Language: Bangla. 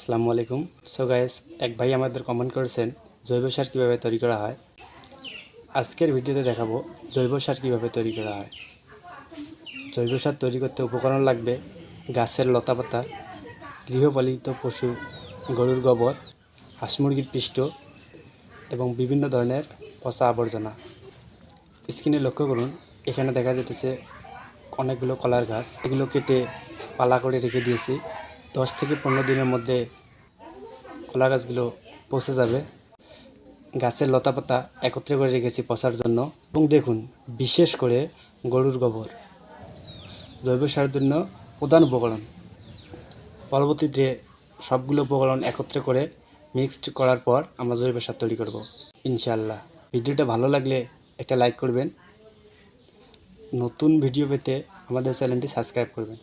আসসালামু আলাইকুম। সো গাইস, এক ভাই আমাদের কমেন্ট করেছেন জৈব সার কীভাবে তৈরি করা হয়। আজকের ভিডিওতে দেখাবো জৈব সার কীভাবে তৈরি করা হয়। জৈব সার তৈরি করতে উপকরণ লাগবে গাছের লতাপাতা, গৃহপালিত পশু, গরুর গোবর, হাঁস মুরগির পৃষ্ঠ এবং বিভিন্ন ধরনের পচা আবর্জনা। স্ক্রিনে লক্ষ্য করুন, এখানে দেখা যেতেছে অনেকগুলো কলার গাছ। এগুলো কেটে পালা করে রেখে দিয়েছি। 10 থেকে 15 দিনের মধ্যে কলা গাছগুলো পচে যাবে। গাছের লতাপাতা একত্রে করে রেখেছি পচার জন্য। এবং দেখুন, বিশেষ করে গরুর গোবর জৈব সারের জন্য প্রধান উপকরণ। পরবর্তীতে সবগুলো উপকরণ একত্রে করে মিক্সড করার পর আমরা জৈব সার তৈরি করব ইনশাআল্লাহ। ভিডিওটা ভালো লাগলে একটা লাইক করবেন। নতুন ভিডিও পেতে আমাদের চ্যানেলটি সাবস্ক্রাইব করবেন।